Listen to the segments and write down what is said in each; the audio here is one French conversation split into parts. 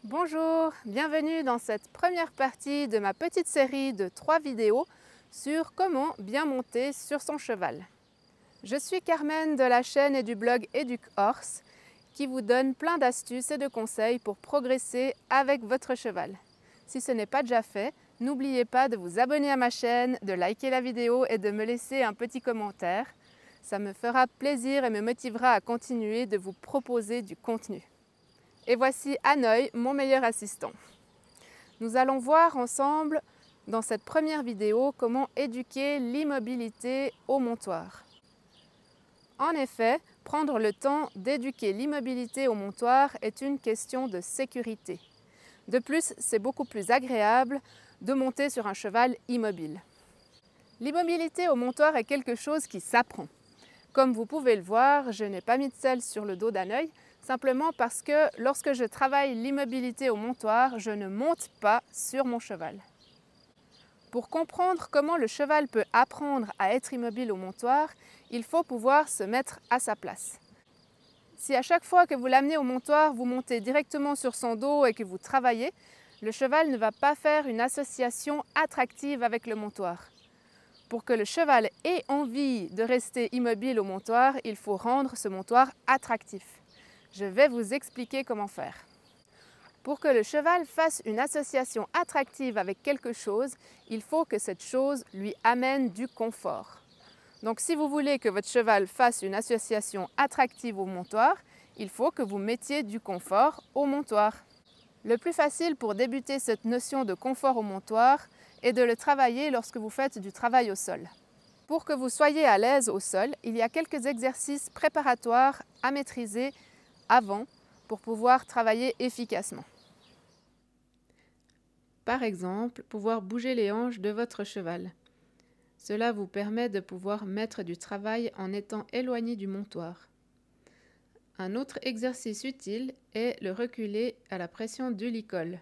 Bonjour, bienvenue dans cette première partie de ma petite série de 3 vidéos sur comment bien monter sur son cheval. Je suis Carmen de la chaîne et du blog EducHorse qui vous donne plein d'astuces et de conseils pour progresser avec votre cheval. Si ce n'est pas déjà fait, n'oubliez pas de vous abonner à ma chaîne, de liker la vidéo et de me laisser un petit commentaire. Ça me fera plaisir et me motivera à continuer de vous proposer du contenu. Et voici Hanoï, mon meilleur assistant. Nous allons voir ensemble dans cette première vidéo comment éduquer l'immobilité au montoir. En effet, prendre le temps d'éduquer l'immobilité au montoir est une question de sécurité. De plus, c'est beaucoup plus agréable de monter sur un cheval immobile. L'immobilité au montoir est quelque chose qui s'apprend. Comme vous pouvez le voir, je n'ai pas mis de selle sur le dos d'Hanoï, simplement parce que lorsque je travaille l'immobilité au montoir, je ne monte pas sur mon cheval. Pour comprendre comment le cheval peut apprendre à être immobile au montoir, il faut pouvoir se mettre à sa place. Si à chaque fois que vous l'amenez au montoir, vous montez directement sur son dos et que vous travaillez, le cheval ne va pas faire une association attractive avec le montoir. Pour que le cheval ait envie de rester immobile au montoir, il faut rendre ce montoir attractif. Je vais vous expliquer comment faire. Pour que le cheval fasse une association attractive avec quelque chose, il faut que cette chose lui amène du confort. Donc si vous voulez que votre cheval fasse une association attractive au montoir, il faut que vous mettiez du confort au montoir. Le plus facile pour débuter cette notion de confort au montoir est de le travailler lorsque vous faites du travail au sol. Pour que vous soyez à l'aise au sol, il y a quelques exercices préparatoires à maîtriser avant pour pouvoir travailler efficacement. Par exemple, pouvoir bouger les hanches de votre cheval. Cela vous permet de pouvoir mettre du travail en étant éloigné du montoir. Un autre exercice utile est le reculer à la pression du licol.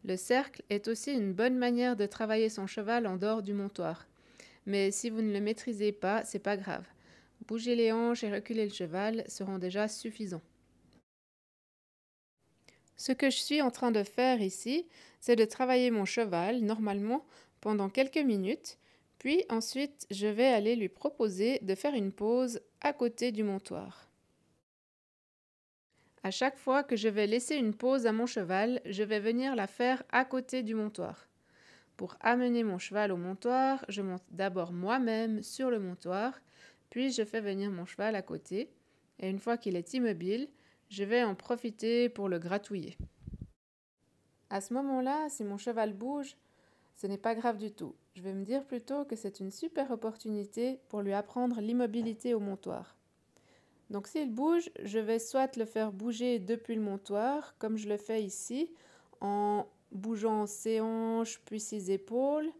Le cercle est aussi une bonne manière de travailler son cheval en dehors du montoir. Mais si vous ne le maîtrisez pas, c'est pas grave. Bouger les hanches et reculer le cheval seront déjà suffisants. Ce que je suis en train de faire ici, c'est de travailler mon cheval normalement pendant quelques minutes, puis ensuite je vais aller lui proposer de faire une pause à côté du montoir. À chaque fois que je vais laisser une pause à mon cheval, je vais venir la faire à côté du montoir. Pour amener mon cheval au montoir, je monte d'abord moi-même sur le montoir, puis je fais venir mon cheval à côté, et une fois qu'il est immobile, je vais en profiter pour le gratouiller. À ce moment-là, si mon cheval bouge, ce n'est pas grave du tout. Je vais me dire plutôt que c'est une super opportunité pour lui apprendre l'immobilité au montoir. Donc s'il bouge, je vais soit le faire bouger depuis le montoir, comme je le fais ici, en bougeant ses hanches puis ses épaules,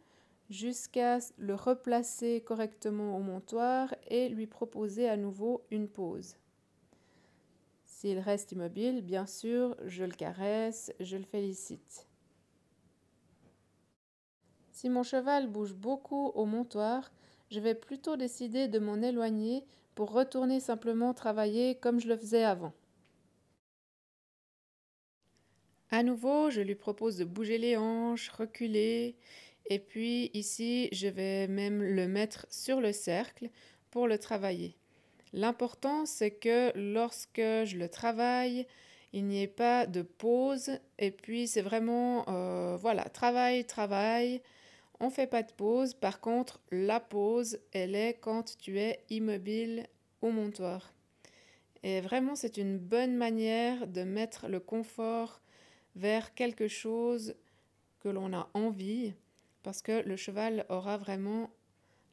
jusqu'à le replacer correctement au montoir et lui proposer à nouveau une pause. S'il reste immobile, bien sûr, je le caresse, je le félicite. Si mon cheval bouge beaucoup au montoir, je vais plutôt décider de m'en éloigner pour retourner simplement travailler comme je le faisais avant. À nouveau, je lui propose de bouger les hanches, reculer, et puis ici, je vais même le mettre sur le cercle pour le travailler. L'important, c'est que lorsque je le travaille, il n'y ait pas de pause, et puis c'est vraiment, voilà, travail, travail. On ne fait pas de pause. Par contre, la pause, elle est quand tu es immobile au montoir. Et vraiment, c'est une bonne manière de mettre le confort vers quelque chose que l'on a envie, parce que le cheval aura vraiment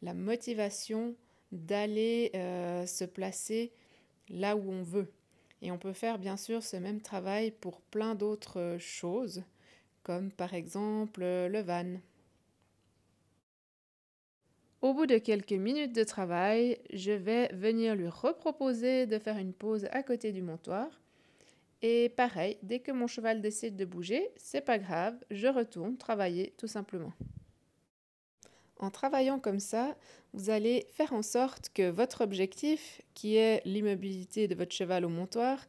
la motivation d'aller se placer là où on veut. Et on peut faire bien sûr ce même travail pour plein d'autres choses, comme par exemple le van. Au bout de quelques minutes de travail, je vais venir lui reproposer de faire une pause à côté du montoir. Et pareil, dès que mon cheval décide de bouger, c'est pas grave, je retourne travailler tout simplement. En travaillant comme ça, vous allez faire en sorte que votre objectif, qui est l'immobilité de votre cheval au montoir,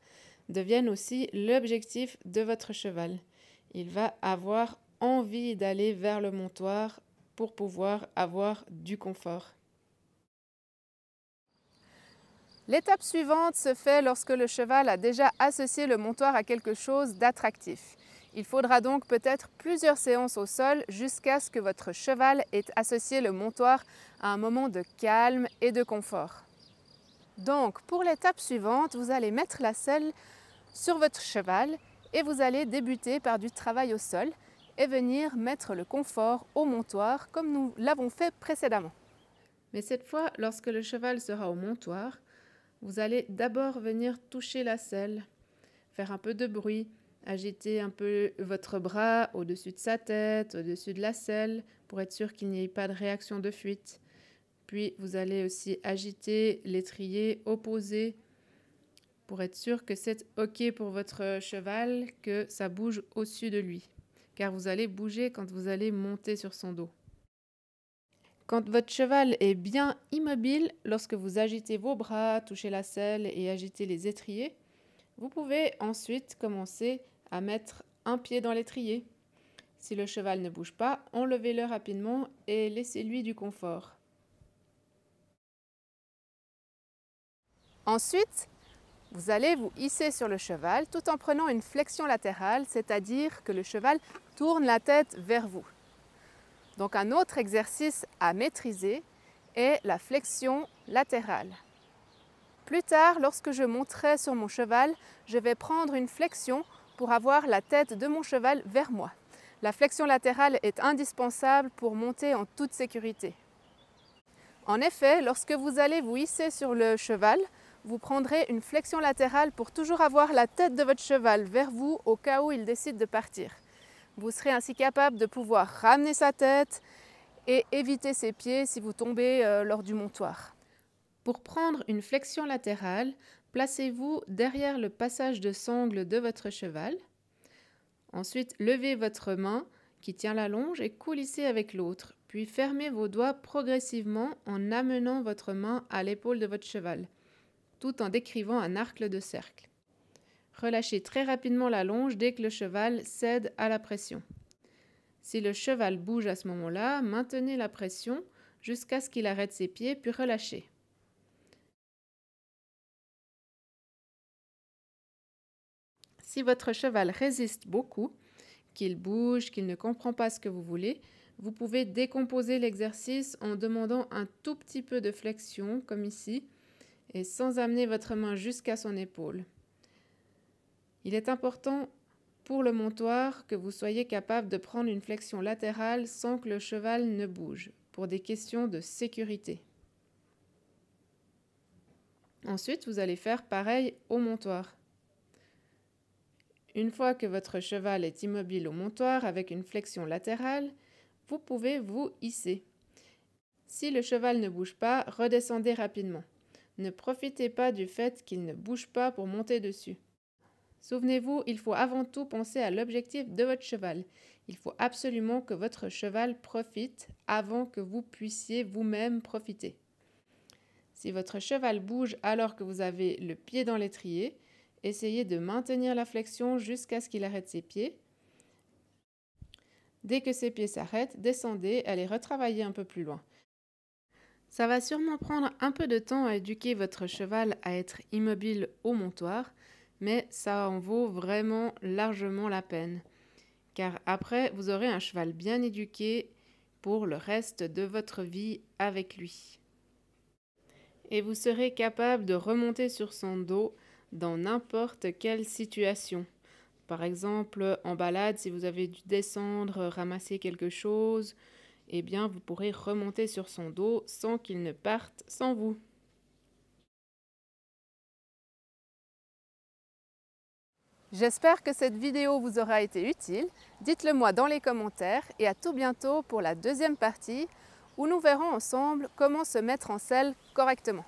devienne aussi l'objectif de votre cheval. Il va avoir envie d'aller vers le montoir pour pouvoir avoir du confort. L'étape suivante se fait lorsque le cheval a déjà associé le montoir à quelque chose d'attractif. Il faudra donc peut-être plusieurs séances au sol jusqu'à ce que votre cheval ait associé le montoir à un moment de calme et de confort. Donc, pour l'étape suivante, vous allez mettre la selle sur votre cheval et vous allez débuter par du travail au sol et venir mettre le confort au montoir comme nous l'avons fait précédemment. Mais cette fois, lorsque le cheval sera au montoir, vous allez d'abord venir toucher la selle, faire un peu de bruit, agiter un peu votre bras au-dessus de sa tête, au-dessus de la selle, pour être sûr qu'il n'y ait pas de réaction de fuite. Puis vous allez aussi agiter l'étrier opposé pour être sûr que c'est OK pour votre cheval, que ça bouge au-dessus de lui, car vous allez bouger quand vous allez monter sur son dos. Quand votre cheval est bien immobile, lorsque vous agitez vos bras, touchez la selle et agitez les étriers, vous pouvez ensuite commencer à mettre un pied dans l'étrier. Si le cheval ne bouge pas, enlevez-le rapidement et laissez-lui du confort. Ensuite, vous allez vous hisser sur le cheval tout en prenant une flexion latérale, c'est-à-dire que le cheval tourne la tête vers vous. Donc un autre exercice à maîtriser est la flexion latérale. Plus tard, lorsque je monterai sur mon cheval, je vais prendre une flexion pour avoir la tête de mon cheval vers moi. La flexion latérale est indispensable pour monter en toute sécurité. En effet, lorsque vous allez vous hisser sur le cheval, vous prendrez une flexion latérale pour toujours avoir la tête de votre cheval vers vous au cas où il décide de partir. Vous serez ainsi capable de pouvoir ramener sa tête et éviter ses pieds si vous tombez lors du montoir. Pour prendre une flexion latérale, placez-vous derrière le passage de sangle de votre cheval. Ensuite, levez votre main qui tient la longe et coulissez avec l'autre. Puis fermez vos doigts progressivement en amenant votre main à l'épaule de votre cheval, tout en décrivant un arc de cercle. Relâchez très rapidement la longe dès que le cheval cède à la pression. Si le cheval bouge à ce moment-là, maintenez la pression jusqu'à ce qu'il arrête ses pieds, puis relâchez. Si votre cheval résiste beaucoup, qu'il bouge, qu'il ne comprend pas ce que vous voulez, vous pouvez décomposer l'exercice en demandant un tout petit peu de flexion, comme ici, et sans amener votre main jusqu'à son épaule. Il est important pour le montoir que vous soyez capable de prendre une flexion latérale sans que le cheval ne bouge, pour des questions de sécurité. Ensuite, vous allez faire pareil au montoir. Une fois que votre cheval est immobile au montoir avec une flexion latérale, vous pouvez vous hisser. Si le cheval ne bouge pas, redescendez rapidement. Ne profitez pas du fait qu'il ne bouge pas pour monter dessus. Souvenez-vous, il faut avant tout penser à l'objectif de votre cheval. Il faut absolument que votre cheval profite avant que vous puissiez vous-même profiter. Si votre cheval bouge alors que vous avez le pied dans l'étrier, essayez de maintenir la flexion jusqu'à ce qu'il arrête ses pieds. Dès que ses pieds s'arrêtent, descendez, allez retravailler un peu plus loin. Ça va sûrement prendre un peu de temps à éduquer votre cheval à être immobile au montoir, mais ça en vaut vraiment largement la peine. Car après, vous aurez un cheval bien éduqué pour le reste de votre vie avec lui. Et vous serez capable de remonter sur son dos dans n'importe quelle situation. Par exemple, en balade, si vous avez dû descendre, ramasser quelque chose, eh bien, vous pourrez remonter sur son dos sans qu'il ne parte sans vous. J'espère que cette vidéo vous aura été utile. Dites-le moi dans les commentaires et à tout bientôt pour la deuxième partie où nous verrons ensemble comment se mettre en selle correctement.